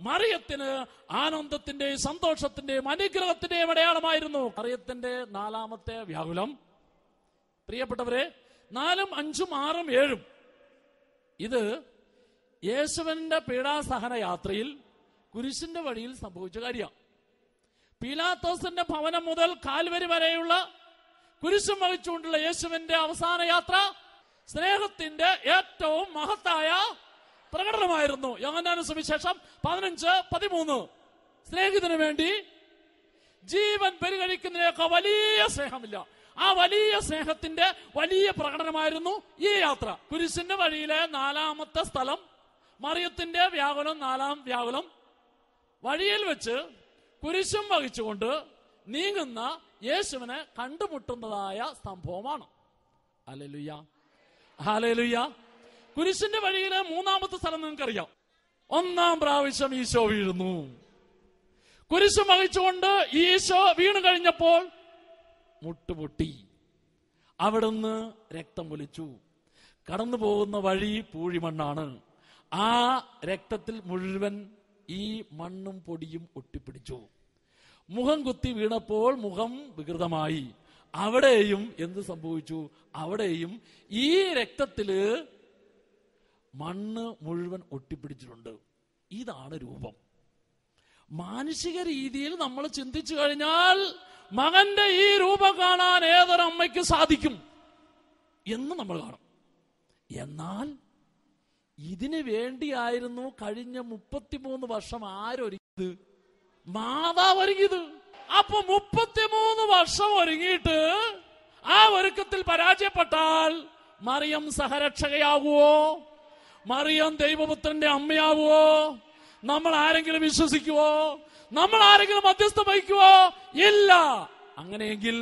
മറിയത്തിന് ആനന്ദത്തിന്റെയും സന്തോഷത്തിന്റെയും അനുഗ്രഹത്തിന്റെയും അടയാളമായിരുന്നു. മറിയത്തിന്റെ 4-ാമത്തെ വ്യാകുലം, പ്രിയപ്പെട്ടവരെ, 4, 5, 6, 7 ഇത് യേശുവിന്റെ പീഡാസഹന യാത്രയിൽ കുരിശിന്റെ വഴിയിൽ സംഭവിച്ച കാര്യമാണ്. പീലാത്തോസിന്റെ ഭവനം മുതൽ കാൽവരി വരെയുള്ള കുരിശും വഹിച്ചുകൊണ്ടുള്ള യേശുവിന്റെ അവസാന യാത്ര സ്നേഹത്തിന്റെ ഏറ്റവും മഹത്തായ പ്രകടനമായിരുന്നു. യോഹന്നാന്റെ സുവിശേഷം 15:13 സ്നേഹിതന് വേണ്ടി ജീവൻ പരിഗണിക്കുന്നതിനേക്കാൾ വലിയ സ്നേഹമില്ല. ആ വലിയ സ്നേഹത്തിന്റെ വലിയ പ്രകടനമായിരുന്നു ഈ യാത്ര. കുരിശിന്റെ വഴിയിലെ 4-ാമത്തെ സ്ഥലം, മറിയത്തിന്റെ വ്യാകുലം, 4-ാം വ്യാകുലം. വഴിയിൽ വെച്ച് കുരിശും വഹിച്ചുകൊണ്ട് നീങ്ങുന്ന യേശുവിനെ കണ്ടുമുട്ടുന്നതായ സംഭവമാണ്. Hallelujah, hallelujah. കുരിശിന്റെ വഴിയിലെ 3-ാമത്തെ സ്ഥലം നിങ്ങൾക്കറിയാം. 1-ാം പ്രാവശ്യം ഈശോ വീഴുന്നു. കുരിശും വഹിച്ചുകൊണ്ട് ഈശോ വീണു കഴിഞ്ഞപ്പോൾ മുട്ടുപൊട്ടി, അവിടുന്ന് രക്തം ഒലിച്ചു. കടന്നു പോകുന്ന വഴി പൂഴിമണ്ണാണ്. ആ രക്തത്തിൽ മുഴുവൻ ഈ മണ്ണും പൊടിയും ഒട്ടിപ്പിടിച്ചു. മുഖം കുത്തി വീണപ്പോൾ മുഖം വികൃതമായി. അവിടെയും എന്ത് സംഭവിച്ചു? അവിടെയും ഈ രക്തത്തില് മണ്ണ് മുഴുവൻ ഒട്ടിപ്പിടിച്ചിട്ടുണ്ട്. ഇതാണ് രൂപം. മാനുഷിക രീതിയിൽ നമ്മൾ ചിന്തിച്ചു കഴിഞ്ഞാൽ മകന്റെ ഈ രൂപം കാണാൻ ഏതൊരമ്മയ്ക്ക് സാധിക്കും എന്ന് നമ്മൾ കാണും. എന്നാൽ ഇതിനു വേണ്ടിയായിരുന്നു കഴിഞ്ഞ 33 വർഷം ആരൊരുങ്ങിയത്? മാതാവ് ഒരുങ്ങിയത്. അപ്പൊ 33 വർഷം ഒരുങ്ങിയിട്ട് ആ ഒരുക്കത്തിൽ പരാജയപ്പെട്ടാൽ മറിയം സഹരക്ഷകയാകുവോ? മറിയം ദൈവപുത്രന്റെ അമ്മയാവുവോ? നമ്മൾ ആരെങ്കിലും വിശ്വസിക്കുവോ? നമ്മൾ ആരെങ്കിലും മധ്യസ്ഥം വഹിക്കുവോ? ഇല്ല. അങ്ങനെയെങ്കിൽ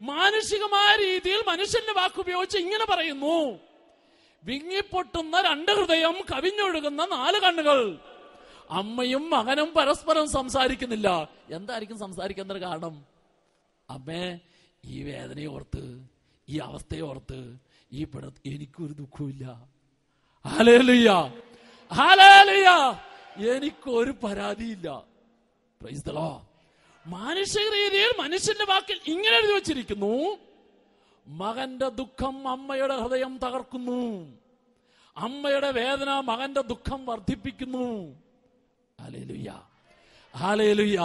മാനുഷികമായ രീതിയിൽ മനുഷ്യന്റെ വാക്കുപയോഗിച്ച് ഇങ്ങനെ പറയുന്നു: വിങ്ങിപ്പൊട്ടുന്ന 2 ഹൃദയം, കവിഞ്ഞൊഴുകുന്ന 4 കണ്ണുകൾ. അമ്മയും മകനും പരസ്പരം സംസാരിക്കുന്നില്ല. എന്തായിരിക്കും സംസാരിക്കുന്നതിന് കാരണം? അമ്മേ, ഈ വേദനയോർത്ത്, ഈ അവസ്ഥയോർത്ത്, ഈ എനിക്കൊരു ദുഃഖമില്ല. Hallelujah, hallelujah. എനിക്കൊരു പരാതിയില്ല. Price the Lord. മാനുഷിക രീതിയിൽ മനുഷ്യന്റെ വാക്കിൽ ഇങ്ങനെ എഴുതി വച്ചിരിക്കുന്നു: മകന്റെ ദുഃഖം അമ്മയുടെ ഹൃദയം തകർക്കുന്നു, അമ്മയുടെ വേദന മകന്റെ ദുഃഖം വർദ്ധിപ്പിക്കുന്നു. ഹല്ലേലൂയ, ഹല്ലേലൂയ,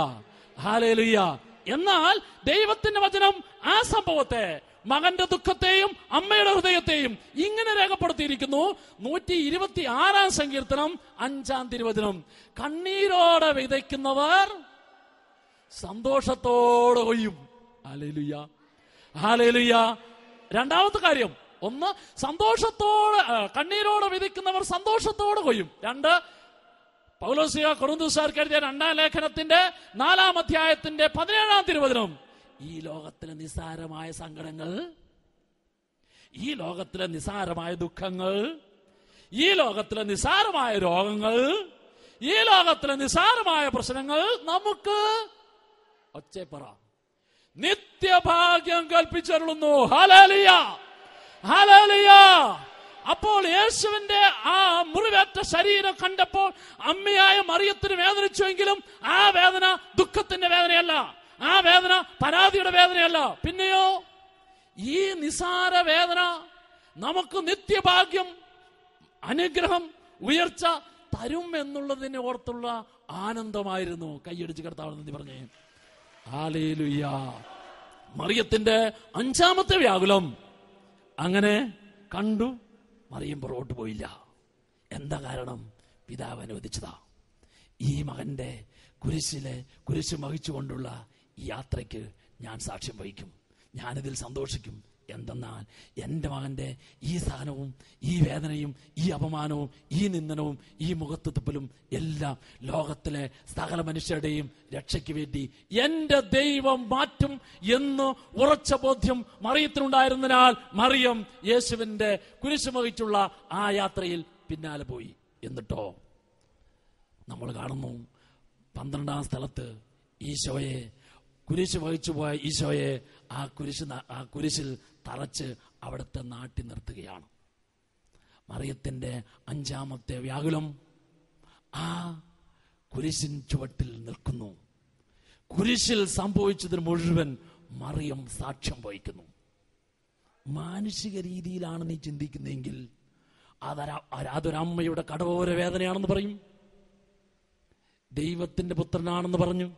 ഹല്ലേലൂയ. എന്നാൽ ദൈവത്തിന്റെ വചനം ആ സംഭവത്തെ, മകന്റെ ദുഃഖത്തെയും അമ്മയുടെ ഹൃദയത്തെയും ഇങ്ങനെ രേഖപ്പെടുത്തിയിരിക്കുന്നു. 126-ാം സങ്കീർത്തനം 5-ാം തിരുവചനം: കണ്ണീരോടെ വിതയ്ക്കുന്നവർ സന്തോഷത്തോടെ കൊയ്യും. Hallelujah, hallelujah. 2-ാമത്തെ കാര്യം, 1 സന്തോഷത്തോടെ, കണ്ണീരോടെ വിതയ്ക്കുന്നവർ സന്തോഷത്തോടെ കൊയ്യും. 2 പൗലോസ്യ കൊരിന്ത്യക്കാർക്ക് എഴുതിയ 2-ാം ലേഖനത്തിന്റെ 4-ാം അധ്യായത്തിന്റെ 17-ാം തിരുവചനം: ഈ ലോകത്തിലെ നിസ്സാരമായ സങ്കടങ്ങൾ, ഈ ലോകത്തിലെ നിസ്സാരമായ ദുഃഖങ്ങൾ, ഈ ലോകത്തിലെ നിസ്സാരമായ രോഗങ്ങൾ, ഈ ലോകത്തിലെ നിസ്സാരമായ പ്രശ്നങ്ങൾ നമുക്ക് ഒച്ചേപ്പറ നിത്യഭാഗ്യം കൽപ്പിച്ചരുളുന്നു. Hallelujah, hallelujah. അപ്പോൾ യേശുവിന്റെ ആ മുറിവേറ്റ ശരീരം കണ്ടപ്പോൾ അമ്മയായ മറിയത്തിന് വേദനിച്ചുവെങ്കിലും ആ വേദന ദുഃഖത്തിന്റെ വേദനയല്ല, ആ വേദന പരാതിയുടെ വേദനയല്ല. പിന്നെയോ ഈ നിസാര വേദന നമുക്ക് നിത്യഭാഗ്യം, അനുഗ്രഹം, ഉയർച്ച തരും എന്നുള്ളതിനെ ഓർത്തുള്ള ആനന്ദമായിരുന്നു. കൈയടിച്ച് കർത്താവിന് നന്ദി പറഞ്ഞേ. ഹല്ലേലൂയ. മറിയത്തിന്റെ 5-ാമത്തെ വ്യാകുലം അങ്ങനെ കണ്ടു. മറിയം പുറകോട്ട് പോയില്ല. എന്താ കാരണം? പിതാവ് അനുവദിച്ചതാ. ഈ മകന്റെ കുരിശ് വഹിച്ചുകൊണ്ടുള്ള ഈ യാത്രയ്ക്ക് ഞാൻ സാക്ഷ്യം വഹിക്കും, ഞാനിതിൽ സന്തോഷിക്കും. എന്തെന്നാൽ എൻ്റെ മകന്റെ ഈ സഹനവും, ഈ വേദനയും, ഈ അപമാനവും, ഈ നിന്ദനവും, ഈ മുഖത്തുതുപ്പലും എല്ലാം ലോകത്തിലെ സകല മനുഷ്യരുടെയും രക്ഷയ്ക്ക് വേണ്ടി എൻ്റെ ദൈവം മാറ്റും എന്ന് ഉറച്ച ബോധ്യം മറിയത്തിനുണ്ടായിരുന്നതിനാൽ മറിയം യേശുവിന്റെ കുരിശ് വഹിച്ചുള്ള ആ യാത്രയിൽ പിന്നാലെ പോയി. എന്നിട്ടോ നമ്മൾ കാണുന്നു 12-ാം സ്ഥലത്ത് ഈശോയെ, കുരിശ് വഹിച്ചു പോയ ഈശോയെ ആ കുരിശിൽ തറച്ച് അവിടുത്തെ നാട്ടി നിർത്തുകയാണ്. മറിയത്തിന്റെ 5-ാമത്തെ വ്യാകുലം ആ കുരിശിൻ ചുവട്ടിൽ നിൽക്കുന്നു. കുരിശിൽ സംഭവിച്ചതിന് മുഴുവൻ മറിയം സാക്ഷ്യം വഹിക്കുന്നു. മാനുഷിക രീതിയിലാണ് നീ ചിന്തിക്കുന്നതെങ്കിൽ അതൊരമ്മയുടെ കടവോര വേദനയാണെന്ന് പറയും. ദൈവത്തിന്റെ പുത്രനാണെന്ന് പറഞ്ഞു.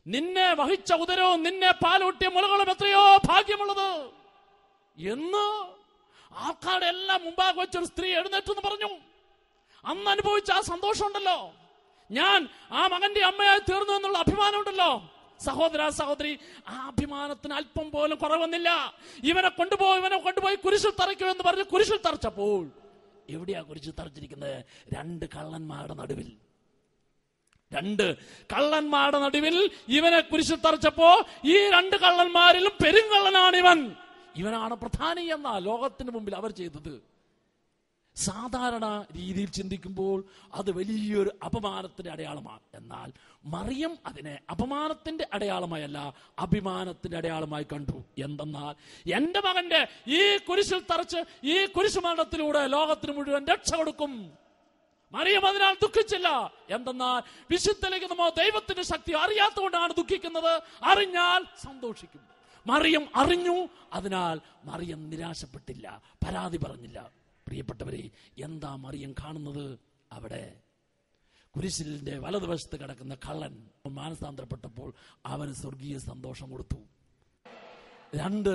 നിന്നെ വഹിച്ച ഉദരവും നിന്നെ പാലൂട്ടിയ മുലകളും എത്രയോ ഭാഗ്യമുള്ളത് എന്ന് ആൾക്കാരുടെ എല്ലാം മുമ്പാകെ വെച്ചൊരു സ്ത്രീ എഴുന്നേറ്റെന്ന് പറഞ്ഞു. അന്ന് അനുഭവിച്ച ആ സന്തോഷം ഉണ്ടല്ലോ, ഞാൻ ആ മകന്റെ അമ്മയായി തീർന്നു എന്നുള്ള അഭിമാനം ഉണ്ടല്ലോ. സഹോദര സഹോദരി, ആ അഭിമാനത്തിന് അല്പം പോലും കുറവൊന്നില്ല. ഇവനെ കൊണ്ടുപോയി കുരിശിൽ തറയ്ക്കുമെന്ന് പറഞ്ഞ് കുരിശിൽ തറച്ചപ്പോൾ എവിടെയാ കുരിശിൽ തറച്ചിരിക്കുന്നത്? രണ്ട് കള്ളന്മാരുടെ നടുവിൽ ഇവനെ കുരിശിൽ തറച്ചപ്പോ ഈ രണ്ട് കള്ളന്മാരിലും പെരുങ്കള്ളനാണ് ഇവൻ. ഇവനാണ് പ്രധാനി എന്ന ലോകത്തിന് മുമ്പിൽ അവർ ചെയ്തത്. സാധാരണ രീതിയിൽ ചിന്തിക്കുമ്പോൾ അത് വലിയൊരു അപമാനത്തിന്റെ അടയാളമാണ്. എന്നാൽ മറിയം അതിനെ അപമാനത്തിന്റെ അടയാളമായല്ല, അഭിമാനത്തിന്റെ അടയാളമായി കണ്ടു. എന്തെന്നാൽ എന്റെ മകന്റെ ഈ കുരിശിൽ തറച്ച് ഈ കുരിശുമരണത്തിലൂടെ ലോകത്തിന് മുഴുവൻ രക്ഷ കൊടുക്കും. മറിയം അതിനാൽ ദുഃഖിച്ചില്ല. എന്തെന്നാൽ വിശുദ്ധലിഖിതമോ ദൈവത്തിന്റെ ശക്തി അറിയാത്തതുകൊണ്ടാണ് ദുഃഖിക്കുന്നത്. അറിഞ്ഞാൽ സന്തോഷിക്കും. മറിയം അറിഞ്ഞു, അതിനാൽ മറിയം നിരാശപ്പെട്ടില്ല, പരാതി പറഞ്ഞില്ല. പ്രിയപ്പെട്ടവരെ, എന്താ മറിയം കാണുന്നത്? അവിടെ കുരിശിലിന്റെ വലതുവശത്ത് കിടക്കുന്ന കള്ളൻ മാനസാന്തരപ്പെട്ടപ്പോൾ അവന് സ്വർഗീയ സന്തോഷം കൊടുത്തു. രണ്ട്,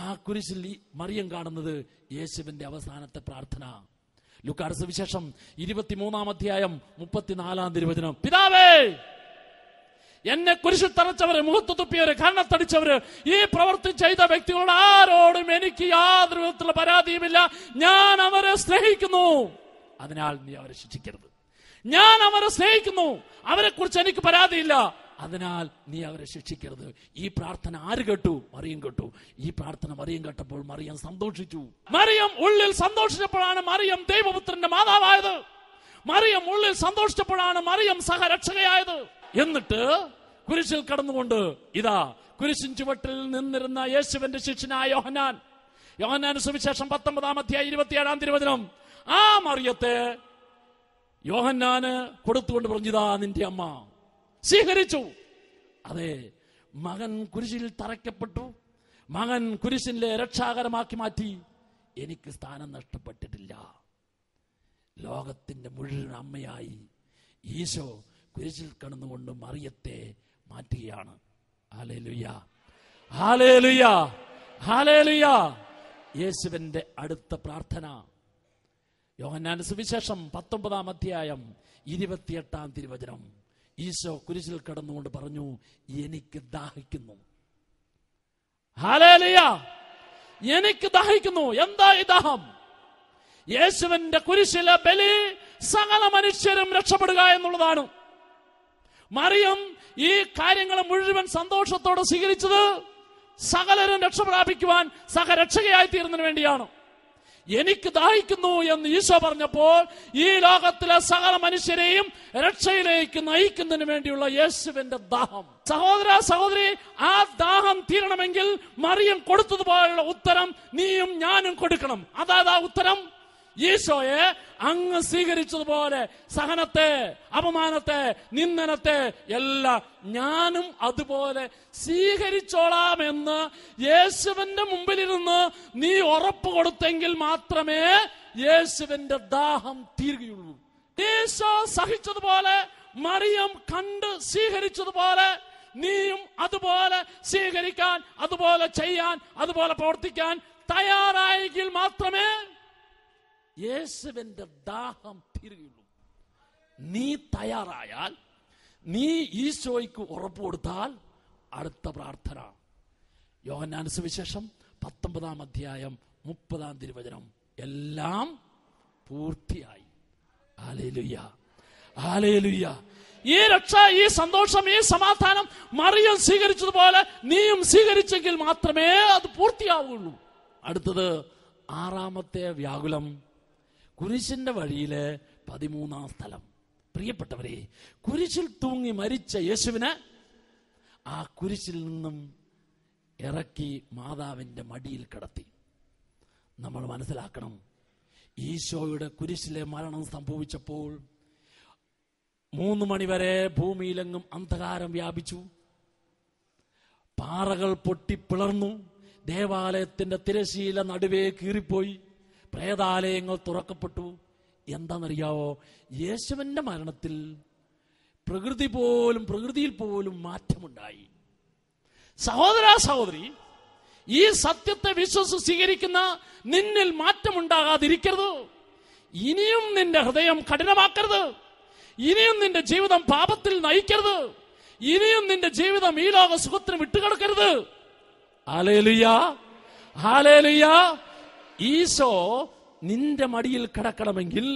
ആ കുരിശിൽ മറിയം കാണുന്നത് യേശുവിന്റെ അവസാനത്തെ പ്രാർത്ഥന. ലൂക്കായുടെ സുവിശേഷം 23-ാം അധ്യായം 34-ാം തിരുവചനം. പിതാവേ, എന്നെ കുരിശിൽ തറച്ചവര്, മുഖത്ത് തുപ്പിയവര്, കരണത്തടിച്ചവര്, ഈ പ്രവൃത്തി ചെയ്ത വ്യക്തികളോട് ആരോടും എനിക്ക് യാതൊരു വിധത്തിലുള്ള പരാതിയുമില്ല. ഞാൻ അവരെ സ്നേഹിക്കുന്നു, അതിനാൽ നീ അവരെ ശിക്ഷിക്കരുത്. ഞാൻ അവരെ സ്നേഹിക്കുന്നു, അവരെ കുറിച്ച് എനിക്ക് പരാതിയില്ല, അതിനാൽ നീ അവരെ ശിക്ഷിക്കരുത്. ഈ പ്രാർത്ഥന ആര് കേട്ടു? മറിയം കേട്ടു. ഈ പ്രാർത്ഥന മറിയം കേട്ടപ്പോൾ മറിയം സന്തോഷിച്ചു. മറിയം ഉള്ളിൽ സന്തോഷിച്ചപ്പോഴാണ് മറിയം ദൈവപുത്രന്റെ മാതാവായത്. മറിയം ഉള്ളിൽ സന്തോഷിച്ചപ്പോഴാണ് മറിയം സഹരക്ഷകയായത്. എന്നിട്ട് കുരിശിൽ കടന്നുകൊണ്ട് ഇതാ കുരിശിൻ ചുവട്ടിൽ നിന്നിരുന്ന യേശുവിന്റെ ശിഷ്യനായ യോഹന്നാന്റെ സുവിശേഷം 19-ാം അധ്യായം 27-ാം തിരുവചനം. ആ മറിയത്തെ യോഹന്നാന് കൊടുത്തുകൊണ്ട് പറഞ്ഞു, ഇതാ നിന്റെ അമ്മ. സ്വീകരിച്ചു. അതെ, മകൻ കുരിശിൽ തറയ്ക്കപ്പെട്ടു, മകൻ കുരിശിലെ രക്ഷാകരമാക്കി മാറ്റി. എനിക്ക് സ്ഥാനം നഷ്ടപ്പെട്ടിട്ടില്ല. ലോകത്തിന്റെ മുഴുവൻ അമ്മയായി ഈശോ കുരിശിൽ കടന്നുകൊണ്ട് മറിയത്തെ മാറ്റുകയാണ്. ഹല്ലേലൂയ, ഹല്ലേലൂയ, ഹല്ലേലൂയ. യേശുവിന്റെ അടുത്ത പ്രാർത്ഥന യോഹന്നാന്റെ സുവിശേഷം 19-ാം അധ്യായം 28-ാം തിരുവചനം. ഈശോ കുരിശിൽ കടന്നുകൊണ്ട് പറഞ്ഞു, എനിക്ക് ദാഹിക്കുന്നു. ഹല്ലേലൂയ, എനിക്ക് ദാഹിക്കുന്നു. എന്താ ഈ ദാഹം? യേശുവിന്റെ കുരിശിലെ ബലി സകല മനുഷ്യരും രക്ഷപ്പെടുക എന്നുള്ളതാണ്. മറിയം ഈ കാര്യങ്ങൾ മുഴുവൻ സന്തോഷത്തോടെ സ്വീകരിച്ചത് സകലരും രക്ഷപ്രാപിക്കുവാൻ, സഹരക്ഷകയായി തീരുന്നതിന് വേണ്ടിയാണ്. എനിക്ക് ദാഹിക്കുന്നു എന്ന് ഈശോ പറഞ്ഞപ്പോൾ ഈ ലോകത്തിലെ സകല മനുഷ്യരെയും രക്ഷയിലേക്ക് നയിക്കുന്നതിന് വേണ്ടിയുള്ള യേശുവിന്റെ ദാഹം. സഹോദര സഹോദരി, ആ ദാഹം തീരണമെങ്കിൽ മറിയം കൊടുത്തതുപോലുള്ള ഉത്തരം നീയും ഞാനും കൊടുക്കണം. അതായത് ആ ഉത്തരം ഈശോയെ അങ്ങ് സ്വീകരിച്ചതുപോലെ സഹനത്തെ, അപമാനത്തെ, നിന്ദനത്തെ എല്ലാം ഞാനും അതുപോലെ സ്വീകരിച്ചോളാമെന്ന് യേശുവിന്റെ മുമ്പിലിരുന്ന് നീ ഉറപ്പ് കൊടുത്തെങ്കിൽ മാത്രമേ യേശുവിന്റെ ദാഹം തീരുകയുള്ളൂ. ഈശോ സഹിച്ചതുപോലെ, മറിയം കണ്ട് സ്വീകരിച്ചതുപോലെ നീയും അതുപോലെ സ്വീകരിക്കാൻ, അതുപോലെ ചെയ്യാൻ, അതുപോലെ പ്രവർത്തിക്കാൻ തയ്യാറായെങ്കിൽ മാത്രമേ യേശുവിന്റെ ദാഹം തീരുകയുള്ളൂ. നീ തയ്യാറായാൽ, നീ ഈശോയ്ക്ക് ഉറപ്പ് കൊടുത്താൽ, അടുത്ത പ്രാർത്ഥന യോഹന്നാന്റെ സുവിശേഷം 19-ാം അധ്യായം 30-ാം തിരുവചനം. എല്ലാം പൂർത്തിയായി. Hallelujah, hallelujah. ഈ രക്ഷ, ഈ സന്തോഷം, ഈ സമാധാനം മറിയം സ്വീകരിച്ചതുപോലെ നീയും സ്വീകരിച്ചെങ്കിൽ മാത്രമേ അത് പൂർത്തിയാവുകയുള്ളൂ. അടുത്തത് 6-ാമത്തെ വ്യാകുലം, കുരിശിന്റെ വഴിയിലെ 13-ാം സ്ഥലം. പ്രിയപ്പെട്ടവരെ, കുരിശിൽ തൂങ്ങി മരിച്ച യേശുവിനെ ആ കുരിശിൽ നിന്നും ഇറക്കി മാതാവിന്റെ മടിയിൽ കിടത്തി. നമ്മൾ മനസ്സിലാക്കണം, ഈശോയുടെ കുരിശിലെ മരണം സംഭവിച്ചപ്പോൾ 3 മണിവരെ ഭൂമിയിലെങ്ങും അന്ധകാരം വ്യാപിച്ചു. പാറകൾ പൊട്ടിപ്പിളർന്നു. ദേവാലയത്തിന്റെ തിരശീല നടുവേ കീറിപ്പോയി. പ്രേതാലയങ്ങൾ തുറക്കപ്പെട്ടു. എന്താണെന്നറിയാവോ? യേശുവിന്റെ മരണത്തിൽ പ്രകൃതിയിൽ പോലും മാറ്റമുണ്ടായി. സഹോദര സഹോദരി, ഈ സത്യത്തെ വിശ്വസിച്ച് സ്വീകരിക്കുന്ന നിന്നിൽ മാറ്റമുണ്ടാകാതിരിക്കരുത്. ഇനിയും നിന്റെ ഹൃദയം കഠിനമാക്കരുത്. ഇനിയും നിന്റെ ജീവിതം പാപത്തിൽ നയിക്കരുത്. ഇനിയും നിന്റെ ജീവിതം ഈ ലോക സുഖത്തിന് വിട്ടുകിടക്കരുത്. Hallelujah, hallelujah. ഈശോ നിന്റെ മടിയിൽ കിടക്കണമെങ്കിൽ,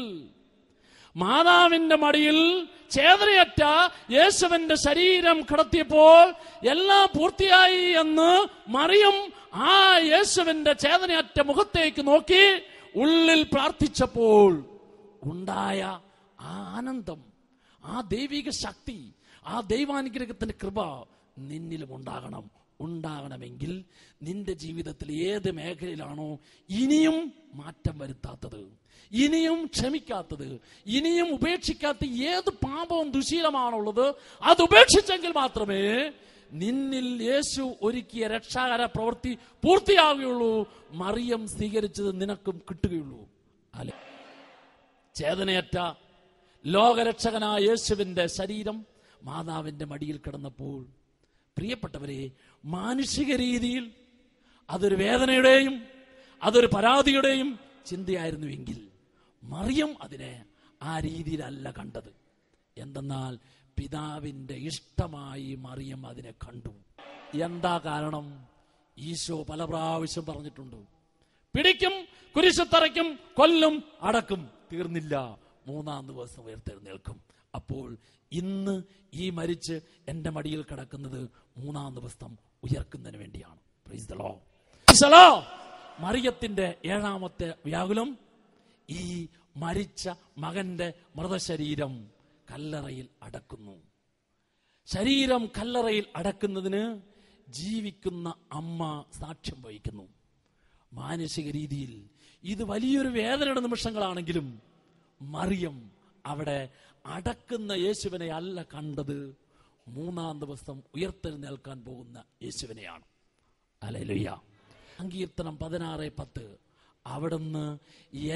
മാതാവിന്റെ മടിയിൽ ചേതനയറ്റ യേശുവിന്റെ ശരീരം കിടത്തിയപ്പോൾ എല്ലാം പൂർത്തിയായി എന്ന് മറിയം ആ യേശുവിന്റെ ചേതനയറ്റ മുഖത്തേക്ക് നോക്കി ഉള്ളിൽ പ്രാർത്ഥിച്ചപ്പോൾ ഉണ്ടായ ആ ആനന്ദം, ആ ദൈവിക ശക്തി, ആ ദൈവാനുഗ്രഹത്തിന്റെ കൃപ നിന്നിലും ഉണ്ടാകണമെങ്കിൽ നിന്റെ ജീവിതത്തിൽ ഏത് മേഖലയിലാണോ ഇനിയും മാറ്റം വരുത്താത്തത്, ഇനിയും ക്ഷമിക്കാത്തത്, ഇനിയും ഉപേക്ഷിക്കാത്ത ഏത് പാപവും ദുശീലമാണുള്ളത്, അത് ഉപേക്ഷിച്ചെങ്കിൽ മാത്രമേ നിന്നിൽ യേശു ഒരുക്കിയ രക്ഷാകര പ്രവൃത്തി പൂർത്തിയാകുകയുള്ളൂ. മറിയം സ്വീകരിച്ചത് നിനക്കും കിട്ടുകയുള്ളൂ. അല്ലെ? ചേതനയറ്റ ലോകരക്ഷകനായ യേശുവിന്റെ ശരീരം മാതാവിന്റെ മടിയിൽ കിടന്നപ്പോൾ, പ്രിയപ്പെട്ടവരെ, മാനുഷിക രീതിയിൽ അതൊരു വേദനയുടെയും അതൊരു പരാതിയുടെയും ചിന്തയായിരുന്നുവെങ്കിൽ മറിയം അതിനെ ആ രീതിയിലല്ല കണ്ടത്. എന്തെന്നാൽ പിതാവിന്റെ ഇഷ്ടമായി മറിയം അതിനെ കണ്ടു. എന്താ കാരണം? ഈശോ പല പ്രാവശ്യം പറഞ്ഞിട്ടുണ്ട്, പിടിക്കും, കുരിശുത്തറയ്ക്കും, കൊല്ലും, അടക്കും, തീർന്നില്ല, 3-ാം ദിവസം ഉയർത്തെഴുന്നേൽക്കും. അപ്പോൾ ഇന്ന് ഈ മരിച്ച് എന്റെ മടിയിൽ കിടക്കുന്നത് 3-ാം ദിവസം ഉയർക്കുന്നതിന് വേണ്ടിയാണ്. Price the Lord. മറിയത്തിന്റെ 7ാമത്തെ വ്യാകുലം, ഈ മരിച്ച മകന്റെ മൃതശരീരം കല്ലറയിൽ അടക്കുന്നു. ശരീരം കല്ലറയിൽ അടക്കുന്നതിന് ജീവിക്കുന്ന അമ്മ സാക്ഷ്യം വഹിക്കുന്നു. മാനസിക രീതിയിൽ ഇത് വലിയൊരു വേദനയുടെ നിമിഷങ്ങളാണെങ്കിലും മറിയം അവിടെ അടക്കുന്ന യേശുവിനെ അല്ല കണ്ടത്, 3-ാം ദിവസം ഉയർത്തെഴുന്നേൽക്കാൻ പോകുന്ന യേശുവിനെയാണ്. ഹല്ലേലൂയ. സങ്കീർത്തനം 16:10, അവിടുന്ന്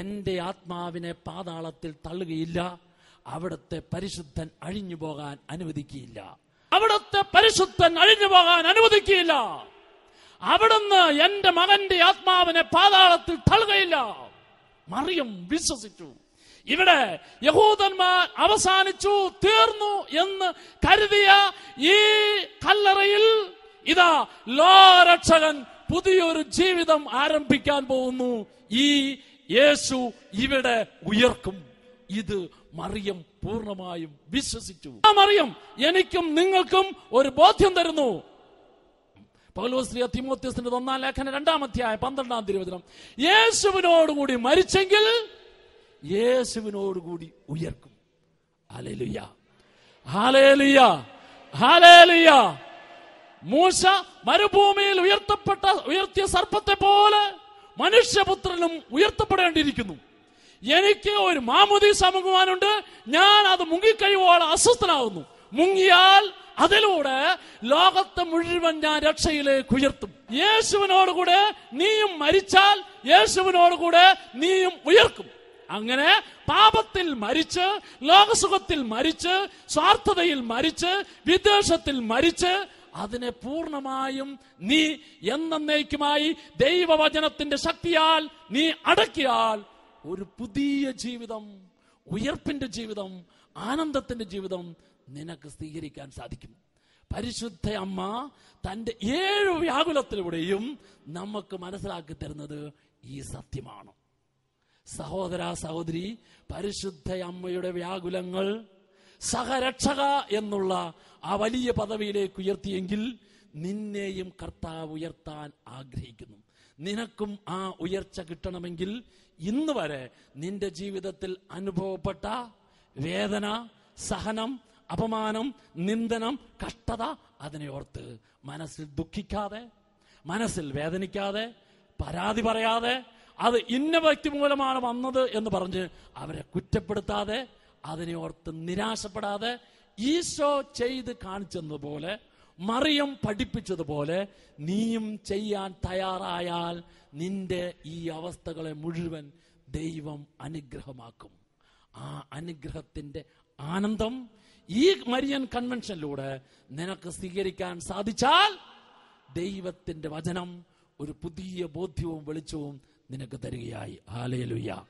എന്റെ ആത്മാവിനെ പാതാളത്തിൽ തള്ളുകയില്ല, അവിടുത്തെ പരിശുദ്ധൻ അഴിഞ്ഞു പോകാൻ അനുവദിക്കുകയില്ല. അവിടുത്തെ പരിശുദ്ധൻ അഴിഞ്ഞു പോകാൻ അനുവദിക്കുകയില്ല. അവിടുന്ന് എന്റെ മകന്റെ ആത്മാവിനെ പാതാളത്തിൽ തള്ളുകയില്ല. മറിയം വിശ്വസിച്ചു. ഇവിടെ യഹൂദന്മാർ അവസാനിച്ചു, തീർന്നു എന്ന് കരുതിയ ഈ കല്ലറയിൽ ഇതാ ലോകരക്ഷകൻ പുതിയൊരു ജീവിതം ആരംഭിക്കാൻ പോകുന്നു. ഈ യേശു ഇവിടെ ഉയർക്കും. ഇത് മറിയം പൂർണ്ണമായും വിശ്വസിച്ചു. ആ മറിയം എനിക്കും നിങ്ങൾക്കും ഒരു ബോധ്യം തരുന്നു. പൗലോസ് തിമോഥെയോസിന്റെ 1-ാം ലേഖനം 2-ാം അധ്യായം 12-ാം തിരുവചനം, യേശുവിനോടുകൂടി മരിച്ചെങ്കിൽ യേശുവിനോടുകൂടി ഉയർക്കും. ഹല്ലേലൂയ, ഹല്ലേലൂയ, ഹല്ലേലൂയ. മൂശ മരുഭൂമിയിൽ ഉയർത്തിയ സർപ്പത്തെ പോലെ മനുഷ്യപുത്രനും ഉയർത്തപ്പെടേണ്ടിയിരിക്കുന്നു. എനിക്ക് ഒരു മാമോദീസ മുങ്ങുവാനുണ്ട്. ഞാൻ അത് മുങ്ങിക്കഴിയുവോളം അസ്വസ്ഥനാകുന്നു. മുങ്ങിയാൽ അതിലൂടെ ലോകത്തെ മുഴുവൻ ഞാൻ രക്ഷയിലേക്ക് ഉയർത്തും. യേശുവിനോടുകൂടെ നീയും മരിച്ചാൽ യേശുവിനോടുകൂടെ നീയും ഉയർക്കും. അങ്ങനെ പാപത്തിൽ മരിച്ച്, ലോകസുഖത്തിൽ മരിച്ച്, സ്വാർത്ഥതയിൽ മരിച്ച്, വിദ്വേഷത്തിൽ മരിച്ച് അതിനെ പൂർണ്ണമായും നീ എന്നേക്കുമായി ദൈവവചനത്തിന്റെ ശക്തിയാൽ നീ അടക്കിയാൽ ഒരു പുതിയ ജീവിതം, ഉയർപ്പിന്റെ ജീവിതം, ആനന്ദത്തിന്റെ ജീവിതം നിനക്ക് സ്വീകരിക്കാൻ സാധിക്കും. പരിശുദ്ധ അമ്മ തന്റെ 7 വ്യാകുലത്തിലൂടെയും നമുക്ക് മനസ്സിലാക്കി തരുന്നത് ഈ സത്യമാണ്. സഹോദര സഹോദരി, പരിശുദ്ധ അമ്മയുടെ വ്യാകുലങ്ങൾ സഹരക്ഷക എന്നുള്ള ആ വലിയ പദവിയിലേക്ക് ഉയർത്തിയെങ്കിൽ നിന്നെയും കർത്താവ് ഉയർത്താൻ ആഗ്രഹിക്കുന്നു. നിനക്കും ആ ഉയർച്ച കിട്ടണമെങ്കിൽ ഇന്ന് വരെ നിന്റെ ജീവിതത്തിൽ അനുഭവപ്പെട്ട വേദന, സഹനം, അപമാനം, നിന്ദനം, കഷ്ടത, അതിനെ ഓർത്ത് മനസ്സിൽ ദുഃഖിക്കാതെ, മനസ്സിൽ വേദനിക്കാതെ, പരാതി പറയാതെ, അത് ഇന്ന വ്യക്തി മൂലമാണ് വന്നത് എന്ന് പറഞ്ഞ് അവരെ കുറ്റപ്പെടുത്താതെ, അതിനെ ഓർത്ത് നിരാശപ്പെടാതെ ഈശോ ചെയ്ത് കാണിച്ചതുപോലെ, മറിയം പഠിപ്പിച്ചതുപോലെ നീയും ചെയ്യാൻ തയ്യാറായാൽ നിന്റെ ഈ അവസ്ഥകളെ മുഴുവൻ ദൈവം അനുഗ്രഹമാക്കും. ആ അനുഗ്രഹത്തിന്റെ ആനന്ദം ഈ മരിയൻ കൺവെൻഷനിലൂടെ നിനക്ക് സ്വീകരിക്കാൻ സാധിച്ചാൽ ദൈവത്തിന്റെ വചനം ഒരു പുതിയ ബോധ്യവും വെളിച്ചവും നിനക്ക് തരികയായി. ഹല്ലേലൂയ,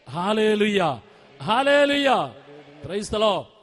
ഹല്ലേലൂയ, ഹല്ലേലൂയ. Praise the Lord.